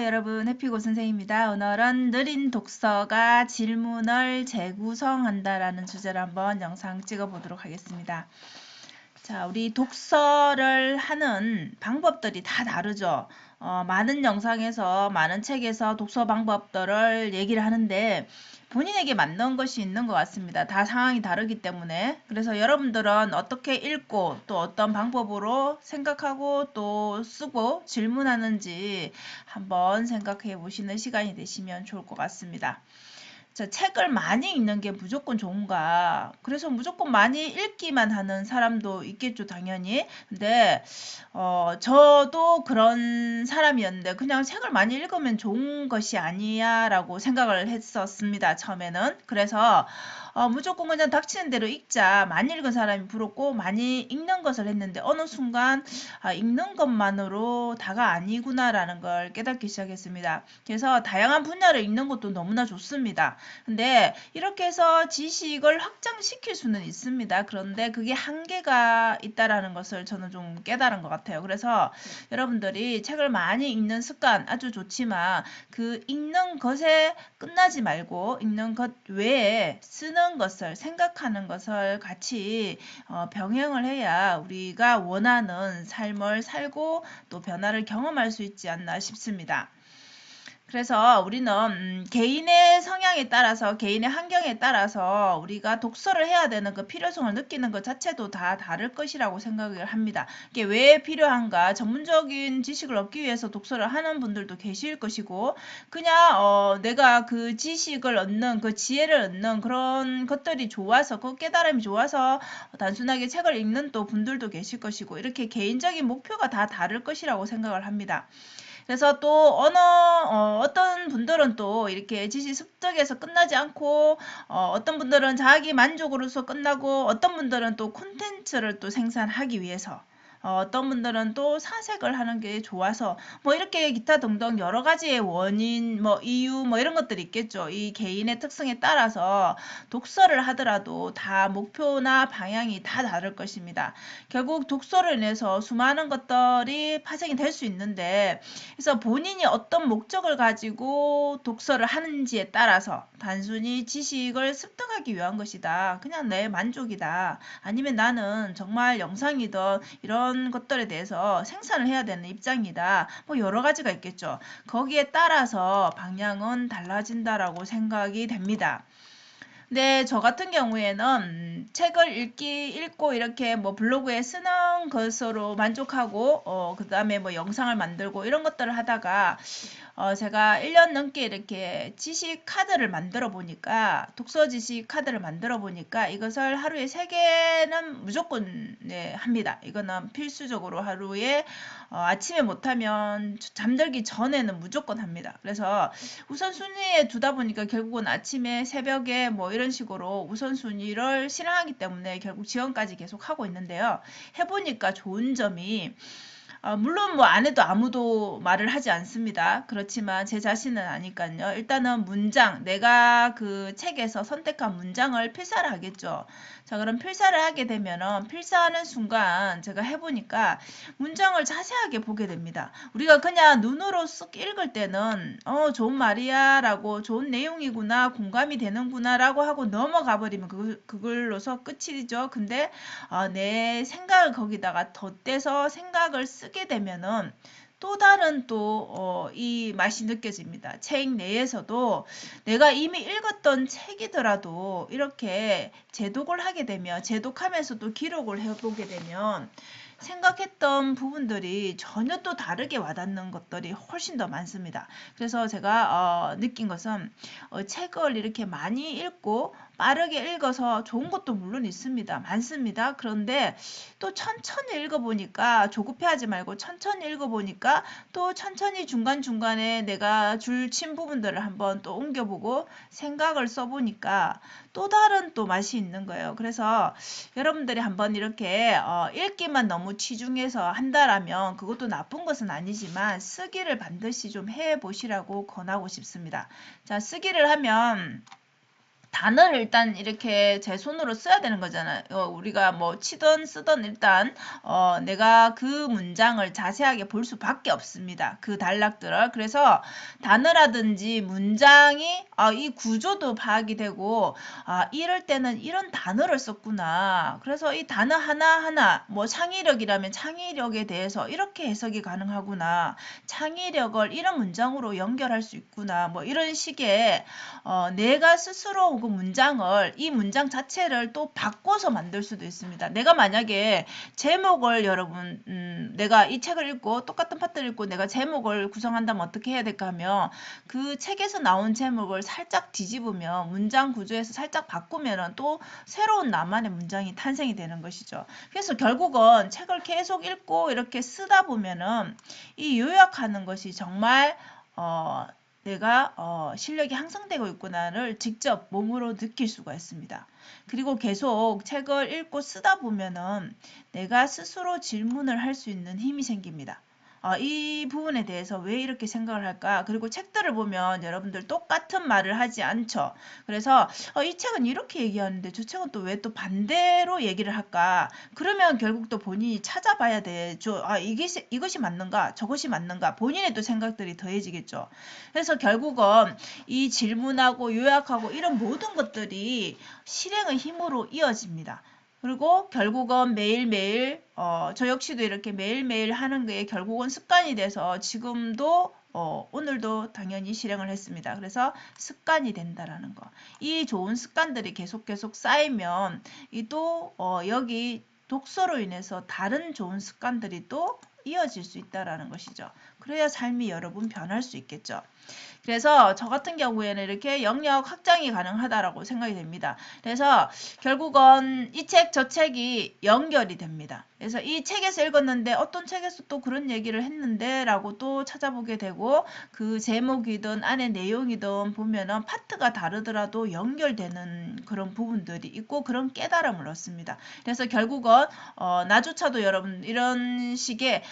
여러분, 해피고 선생입니다. 오늘은 느린 독서가 질문을 재구성한다라는 주제로 한번 영상 찍어보도록 하겠습니다. 자, 우리 독서를 하는 방법들이 다 다르죠. 많은 영상에서, 많은 책에서 독서 방법들을 얘기를 하는데 본인에게 맞는 것이 있는 것 같습니다. 다 상황이 다르기 때문에. 그래서 여러분들은 어떻게 읽고 또 어떤 방법으로 생각하고 또 쓰고 질문하는지 한번 생각해 보시는 시간이 되시면 좋을 것 같습니다. 자, 책을 많이 읽는 게 무조건 좋은가? 그래서 무조건 많이 읽기만 하는 사람도 있겠죠, 당연히. 근데 저도 그런 사람이었는데 그냥 책을 많이 읽으면 좋은 것이 아니야 라고 생각을 했었습니다, 처음에는. 그래서 무조건 그냥 닥치는 대로 읽자. 많이 읽은 사람이 부럽고 많이 읽는 것을 했는데 어느 순간 읽는 것만으로 다가 아니구나라는 걸 깨닫기 시작했습니다. 그래서 다양한 분야를 읽는 것도 너무나 좋습니다. 근데 이렇게 해서 지식을 확장시킬 수는 있습니다. 그런데 그게 한계가 있다라는 것을 저는 좀 깨달은 것 같아요. 그래서 여러분들이 책을 많이 읽는 습관 아주 좋지만 그 읽는 것에 끝나지 말고 읽는 것 외에 쓰는 것을 생각하는 것을 같이 병행을 해야 우리가 원하는 삶을 살고 또 변화를 경험할 수 있지 않나 싶습니다. 그래서 우리는 개인의 성향에 따라서 개인의 환경에 따라서 우리가 독서를 해야 되는 그 필요성을 느끼는 것 자체도 다 다를 것이라고 생각을 합니다. 이게 왜 필요한가? 전문적인 지식을 얻기 위해서 독서를 하는 분들도 계실 것이고 그냥 내가 그 지식을 얻는 그 지혜를 얻는 그런 것들이 좋아서 그 깨달음이 좋아서 단순하게 책을 읽는 또 분들도 계실 것이고 이렇게 개인적인 목표가 다 다를 것이라고 생각을 합니다. 그래서 또 어떤 분들은 또 이렇게 지식 습득에서 끝나지 않고 어떤 분들은 자기 만족으로서 끝나고 어떤 분들은 또 콘텐츠를 또 생산하기 위해서 어떤 분들은 또 사색을 하는 게 좋아서 뭐 이렇게 기타 등등 여러 가지의 원인 뭐 이유 뭐 이런 것들이 있겠죠. 이 개인의 특성에 따라서 독서를 하더라도 다 목표나 방향이 다 다를 것입니다. 결국 독서를 인해서 수많은 것들이 파생이 될 수 있는데 그래서 본인이 어떤 목적을 가지고 독서를 하는지에 따라서 단순히 지식을 습득하기 위한 것이다. 그냥 내 만족이다. 아니면 나는 정말 영상이든 이런 것들에 대해서 생산을 해야 되는 입장이다. 뭐 여러 가지가 있겠죠. 거기에 따라서 방향은 달라진다라고 생각이 됩니다. 네, 저 같은 경우에는 책을 읽고 이렇게 뭐 블로그에 쓰는 것으로 만족하고, 그 다음에 뭐 영상을 만들고 이런 것들을 하다가, 제가 1년 넘게 이렇게 지식 카드를 만들어 보니까, 독서 지식 카드를 만들어 보니까 이것을 하루에 3개는 무조건 네, 합니다. 이거는 필수적으로 하루에 아침에 못하면 잠들기 전에는 무조건 합니다. 그래서 우선순위에 두다 보니까 결국은 아침에 새벽에 뭐 이런 식으로 우선순위를 실행하기 때문에 결국 지원까지 계속 하고 있는데요. 해보니까 좋은 점이 물론 뭐 안 해도 아무도 말을 하지 않습니다. 그렇지만 제 자신은 아니까요. 일단은 문장, 내가 그 책에서 선택한 문장을 필사를 하겠죠. 자, 그럼 필사를 하게 되면은 필사하는 순간 제가 해보니까 문장을 자세하게 보게 됩니다. 우리가 그냥 눈으로 쓱 읽을 때는 좋은 말이야 라고 좋은 내용이구나 공감이 되는구나 라고 하고 넘어가 버리면 그걸로서 끝이죠. 근데 내 생각을 거기다가 덧대서 생각을 쓰게 되면은 또 다른 또 이 맛이 느껴집니다. 책 내에서도 내가 이미 읽었던 책이더라도 이렇게 재독을 하게 되면 재독하면서도 기록을 해보게 되면 생각했던 부분들이 전혀 또 다르게 와닿는 것들이 훨씬 더 많습니다. 그래서 제가 느낀 것은 책을 이렇게 많이 읽고 빠르게 읽어서 좋은 것도 물론 있습니다. 많습니다. 그런데 또 천천히 읽어보니까 조급해하지 말고 천천히 읽어보니까 또 천천히 중간중간에 내가 줄친 부분들을 한번 또 옮겨보고 생각을 써보니까 또 다른 또 맛이 있는 거예요. 그래서 여러분들이 한번 이렇게 읽기만 너무 치중해서 한다라면 그것도 나쁜 것은 아니지만 쓰기를 반드시 좀 해보시라고 권하고 싶습니다. 자, 쓰기를 하면 단어를 일단 이렇게 제 손으로 써야 되는 거잖아요. 우리가 뭐 치든 쓰든 일단 내가 그 문장을 자세하게 볼 수밖에 없습니다. 그 단락들을. 그래서 단어라든지 문장이 이 구조도 파악이 되고 이럴 때는 이런 단어를 썼구나. 그래서 이 단어 하나하나 뭐 창의력이라면 창의력에 대해서 이렇게 해석이 가능하구나. 창의력을 이런 문장으로 연결할 수 있구나. 뭐 이런 식의 내가 스스로 그 문장을 이 문장 자체를 또 바꿔서 만들 수도 있습니다. 내가 만약에 제목을 여러분 내가 이 책을 읽고 똑같은 파트를 읽고 내가 제목을 구성한다면 어떻게 해야 될까 하면 그 책에서 나온 제목을 살짝 뒤집으면 문장 구조에서 살짝 바꾸면 또 새로운 나만의 문장이 탄생이 되는 것이죠. 그래서 결국은 책을 계속 읽고 이렇게 쓰다 보면은 이 요약하는 것이 정말 내가 실력이 향상되고 있구나를 직접 몸으로 느낄 수가 있습니다. 그리고 계속 책을 읽고 쓰다 보면은 내가 스스로 질문을 할 수 있는 힘이 생깁니다. 이 부분에 대해서 왜 이렇게 생각을 할까? 그리고 책들을 보면 여러분들 똑같은 말을 하지 않죠. 그래서 이 책은 이렇게 얘기하는데 저 책은 또 왜 또 반대로 얘기를 할까? 그러면 결국 또 본인이 찾아봐야 돼. 이것이 맞는가? 저것이 맞는가? 본인의 또 생각들이 더해지겠죠. 그래서 결국은 이 질문하고 요약하고 이런 모든 것들이 실행의 힘으로 이어집니다. 그리고 결국은 매일매일 저 역시도 이렇게 매일매일 하는 게 결국은 습관이 돼서 지금도 오늘도 당연히 실행을 했습니다. 그래서 습관이 된다라는 거. 이 좋은 습관들이 계속 쌓이면 이 또 여기 독서로 인해서 다른 좋은 습관들이 또 이어질 수 있다라는 것이죠. 그래야 삶이 여러분 변할 수 있겠죠. 그래서 저 같은 경우에는 이렇게 영역 확장이 가능하다라고 생각이 됩니다. 그래서 결국은 이 책, 저 책이 연결이 됩니다. 그래서 이 책에서 읽었는데 어떤 책에서 또 그런 얘기를 했는데 라고 또 찾아보게 되고 그 제목이든 안에 내용이든 보면은 파트가 다르더라도 연결되는 그런 부분들이 있고 그런 깨달음을 얻습니다. 그래서 결국은 나조차도 여러분 이런 식의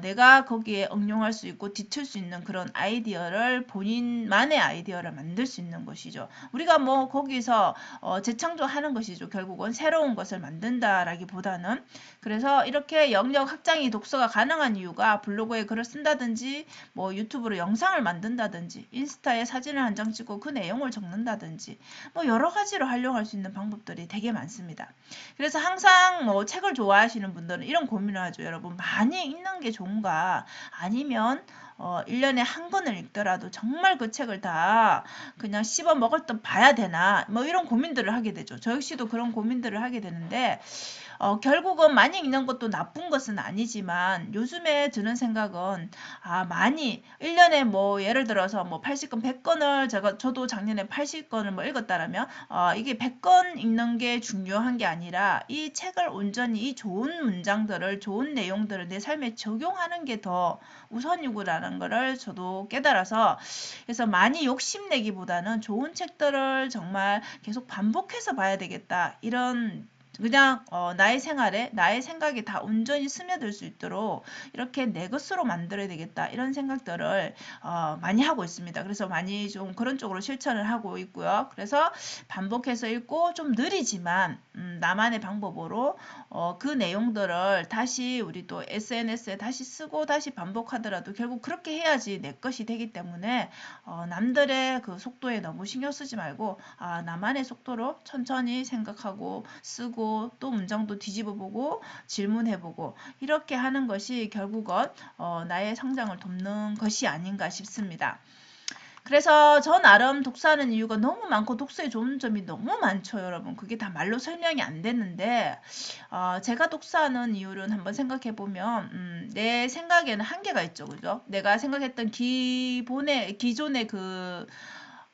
내가 거기에 응용할 수 있고 뒤틀 수 있는 그런 아이디어를 본인만의 아이디어를 만들 수 있는 것이죠. 우리가 뭐 거기서 재창조하는 것이죠. 결국은 새로운 것을 만든다라기보다는. 그래서 이렇게 영역 확장이 독서가 가능한 이유가 블로그에 글을 쓴다든지 뭐 유튜브로 영상을 만든다든지 인스타에 사진을 한 장 찍고 그 내용을 적는다든지 뭐 여러 가지로 활용할 수 있는 방법들이 되게 많습니다. 그래서 항상 뭐 책을 좋아하시는 분들은 이런 고민을 하죠. 여러분 많이 읽는 게 좋은가 아니면 1년에 한 권을 읽더라도 정말 그 책을 다 그냥 씹어 먹을 듯 봐야 되나 뭐 이런 고민들을 하게 되죠. 저 역시도 그런 고민들을 하게 되는데 결국은 많이 읽는 것도 나쁜 것은 아니지만 요즘에 드는 생각은 많이 1년에 뭐 예를 들어서 뭐 80권 100권을 저도 작년에 80권을 뭐 읽었다라면 이게 100권 읽는 게 중요한 게 아니라 이 책을 온전히 이 좋은 문장들을 좋은 내용들을 내 삶에 적용하는 게 더 우선이구라는 거를 저도 깨달아서 그래서 많이 욕심내기보다는 좋은 책들을 정말 계속 반복해서 봐야 되겠다 이런 그냥 나의 생활에 나의 생각이 다 온전히 스며들 수 있도록 이렇게 내 것으로 만들어야 되겠다 이런 생각들을 많이 하고 있습니다. 그래서 많이 좀 그런 쪽으로 실천을 하고 있고요. 그래서 반복해서 읽고 좀 느리지만 나만의 방법으로 그 내용들을 다시 우리 또 SNS에 다시 쓰고 다시 반복하더라도 결국 그렇게 해야지 내 것이 되기 때문에 남들의 그 속도에 너무 신경 쓰지 말고 나만의 속도로 천천히 생각하고 쓰고 또 문장도 뒤집어 보고 질문해 보고 이렇게 하는 것이 결국은 나의 성장을 돕는 것이 아닌가 싶습니다. 그래서 저 나름 독서하는 이유가 너무 많고 독서에 좋은 점이 너무 많죠, 여러분. 그게 다 말로 설명이 안 되는데 제가 독서하는 이유를 한번 생각해 보면 내 생각에는 한계가 있죠, 그죠? 내가 생각했던 기존의 그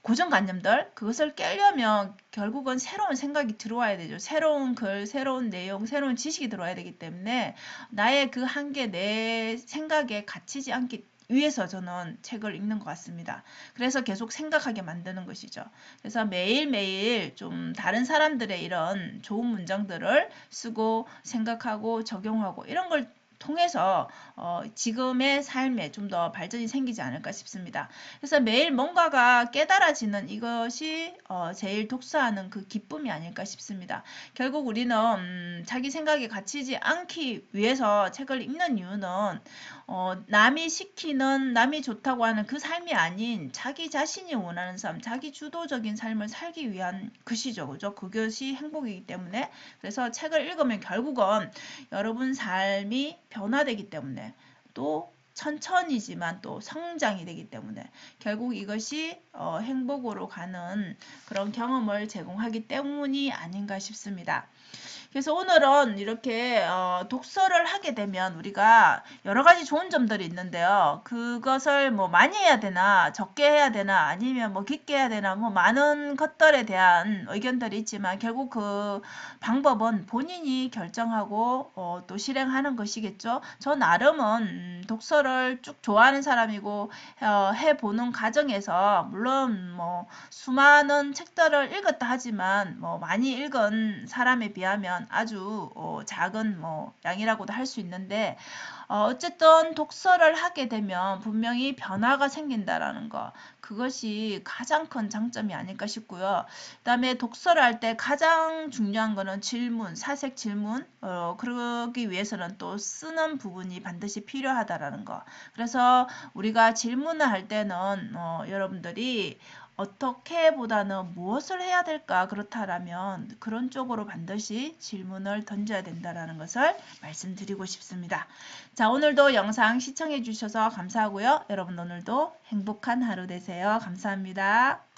고정관념들 그것을 깨려면 결국은 새로운 생각이 들어와야 되죠. 새로운 글, 새로운 내용, 새로운 지식이 들어와야 되기 때문에 나의 그 한계 내 생각에 갇히지 않기 위해서 저는 책을 읽는 것 같습니다. 그래서 계속 생각하게 만드는 것이죠. 그래서 매일매일 좀 다른 사람들의 이런 좋은 문장들을 쓰고 생각하고 적용하고 이런 걸 통해서 지금의 삶에 좀 더 발전이 생기지 않을까 싶습니다. 그래서 매일 뭔가가 깨달아지는 이것이 제일 독서하는 그 기쁨이 아닐까 싶습니다. 결국 우리는 자기 생각에 갇히지 않기 위해서 책을 읽는 이유는 남이 시키는 남이 좋다고 하는 그 삶이 아닌 자기 자신이 원하는 삶, 자기 주도적인 삶을 살기 위한 것이죠. 그죠? 그것이 행복이기 때문에 그래서 책을 읽으면 결국은 여러분 삶이 변화되기 때문에 또 천천히지만 또 성장이 되기 때문에 결국 이것이 행복으로 가는 그런 경험을 제공하기 때문이 아닌가 싶습니다. 그래서 오늘은 이렇게 독서를 하게 되면 우리가 여러 가지 좋은 점들이 있는데요. 그것을 뭐 많이 해야 되나 적게 해야 되나 아니면 뭐 깊게 해야 되나 뭐 많은 것들에 대한 의견들이 있지만 결국 그 방법은 본인이 결정하고 또 실행하는 것이겠죠. 저 나름은 독서를 쭉 좋아하는 사람이고 해보는 과정에서 물론 뭐 수많은 책들을 읽었다 하지만 뭐 많이 읽은 사람에 비하면 아주 작은 뭐 양이라고도 할 수 있는데 어쨌든 독서를 하게 되면 분명히 변화가 생긴다라는 거 그것이 가장 큰 장점이 아닐까 싶고요. 그 다음에 독서를 할 때 가장 중요한 거는 질문, 사색 질문 그러기 위해서는 또 쓰는 부분이 반드시 필요하다라는 거. 그래서 우리가 질문을 할 때는 여러분들이 어떻게 보다는 무엇을 해야 될까 그렇다라면 그런 쪽으로 반드시 질문을 던져야 된다는 것을 말씀드리고 싶습니다. 자, 오늘도 영상 시청해 주셔서 감사하고요. 여러분 오늘도 행복한 하루 되세요. 감사합니다.